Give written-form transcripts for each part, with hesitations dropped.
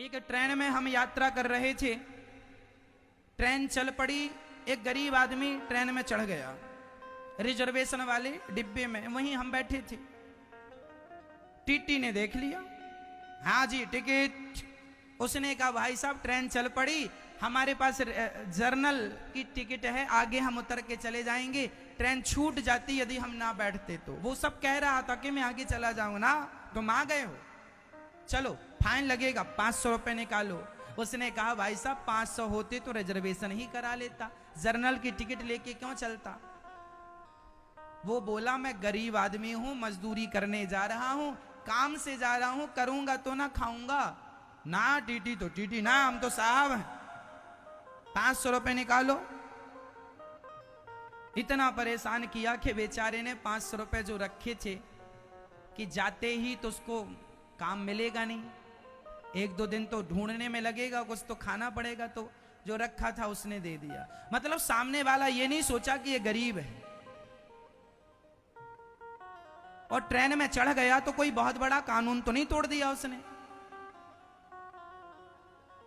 एक ट्रेन में हम यात्रा कर रहे थे, ट्रेन चल पड़ी, एक गरीब आदमी ट्रेन में चढ़ गया, रिजर्वेशन वाले डिब्बे में, वहीं हम बैठे थे। टीटी ने देख लिया, हाँ जी टिकट। उसने कहा भाई साहब ट्रेन चल पड़ी, हमारे पास जर्नल की टिकट है, आगे हम उतर के चले जाएंगे, ट्रेन छूट जाती यदि हम ना बैठते तो। वो सब कह रहा था कि मैं आगे चला जाऊंगा ना, तुम आ गए हो, चलो फाइन लगेगा, 500 रुपए निकालो। उसने कहा भाई साहब 500 होते तो रिजर्वेशन ही करा लेता, जर्नल की टिकट लेके क्यों चलता। वो बोला मैं गरीब आदमी हूं, मजदूरी करने जा रहा हूं, काम से जा रहा हूं, करूंगा तो ना खाऊंगा ना। टीटी तो टीटी ना, हम तो साहब हैं, 500 रुपए निकालो। इतना परेशान किया कि बेचारे ने 500 रुपए जो रखे थे कि जाते ही तो उसको काम मिलेगा नहीं, 1-2 दिन तो ढूंढने में लगेगा, कुछ तो खाना पड़ेगा, तो जो रखा था उसने दे दिया। मतलब सामने वाला ये नहीं सोचा कि ये गरीब है, और ट्रेन में चढ़ गया तो कोई बहुत बड़ा कानून तो नहीं तोड़ दिया उसने।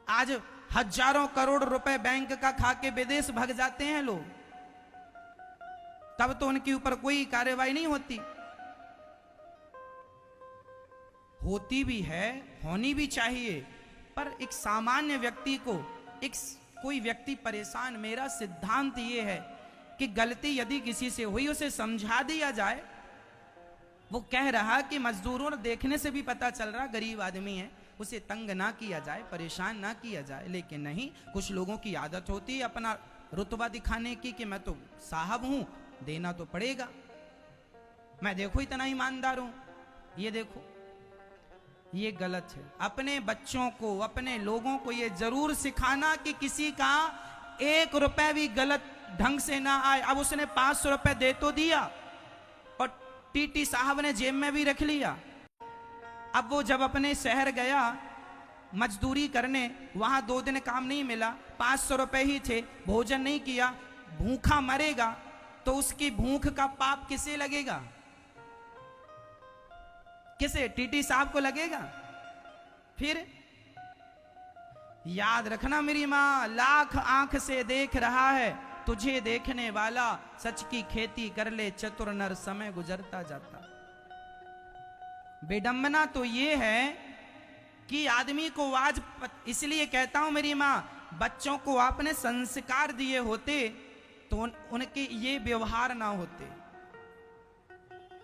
आज हजारों करोड़ रुपए बैंक का खा के विदेश भाग जाते हैं लोग, तब तो उनके ऊपर कोई कार्रवाई नहीं होती। होती भी है, होनी भी चाहिए, पर एक सामान्य व्यक्ति को, एक कोई व्यक्ति परेशान, मेरा सिद्धांत ये है कि गलती यदि किसी से हुई उसे समझा दिया जाए। वो कह रहा कि मजदूरों देखने से भी पता चल रहा गरीब आदमी है, उसे तंग ना किया जाए, परेशान ना किया जाए। लेकिन नहीं, कुछ लोगों की आदत होती है अपना रुतबा दिखाने की कि मैं तो साहब हूं, देना तो पड़ेगा, मैं देखो इतना ईमानदार हूं। ये देखो, ये गलत है। अपने बच्चों को, अपने लोगों को ये जरूर सिखाना कि किसी का 1 रुपए भी गलत ढंग से ना आए। अब उसने 500 रुपए दे तो दिया और टीटी साहब ने जेब में भी रख लिया। अब वो जब अपने शहर गया मजदूरी करने, वहां 2 दिन काम नहीं मिला, 500 रुपए ही थे, भोजन नहीं किया, भूखा मरेगा, तो उसकी भूख का पाप किसे लगेगा? किसे? टीटी साहब को लगेगा। फिर याद रखना मेरी मां, लाख आंख से देख रहा है तुझे देखने वाला, सच की खेती कर ले चतुर नर, समय गुजरता जाता। विडंबना तो ये है कि आदमी को आज, इसलिए कहता हूं मेरी मां, बच्चों को आपने संस्कार दिए होते तो उनके ये व्यवहार ना होते।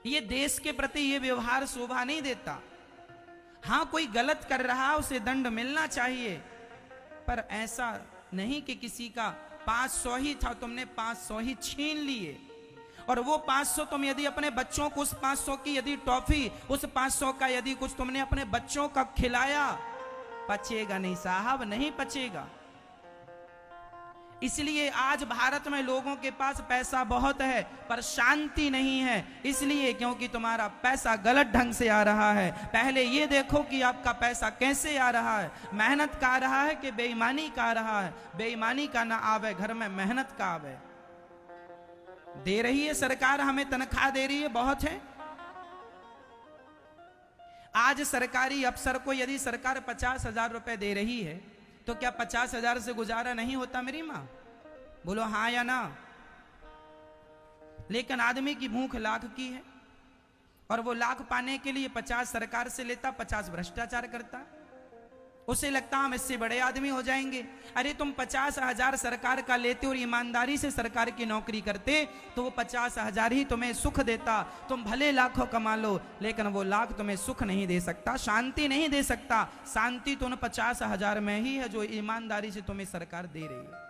ये देश के प्रति ये व्यवहार शोभा नहीं देता। हां कोई गलत कर रहा उसे दंड मिलना चाहिए, पर ऐसा नहीं कि किसी का 500 ही था, तुमने 500 ही छीन लिए, और वो 500 तुम यदि अपने बच्चों को, उस 500 की यदि टॉफी, उस 500 का यदि कुछ तुमने अपने बच्चों का खिलाया, पचेगा नहीं साहब, नहीं पचेगा। इसलिए आज भारत में लोगों के पास पैसा बहुत है पर शांति नहीं है, इसलिए क्योंकि तुम्हारा पैसा गलत ढंग से आ रहा है। पहले ये देखो कि आपका पैसा कैसे आ रहा है, मेहनत का आ रहा है कि बेईमानी का आ रहा है। बेईमानी का ना आवे घर में, मेहनत का आवे। दे रही है सरकार, हमें तनख्वाह दे रही है, बहुत है। आज सरकारी अफसर को यदि सरकार 50,000 रुपए दे रही है तो क्या 50,000 से गुजारा नहीं होता मेरी मां? बोलो हाँ या ना। लेकिन आदमी की भूख लाख की है, और वो लाख पाने के लिए 50 सरकार से लेता, 50 भ्रष्टाचार करता। उसे लगता हम इससे बड़े आदमी हो जाएंगे। अरे तुम 50,000 सरकार का लेते और ईमानदारी से सरकार की नौकरी करते तो वो 50,000 ही तुम्हें सुख देता। तुम भले लाखों कमा लो, लेकिन वो लाख तुम्हें सुख नहीं दे सकता, शांति नहीं दे सकता। शांति तो उन 50,000 में ही है जो ईमानदारी से तुम्हें सरकार दे रही है।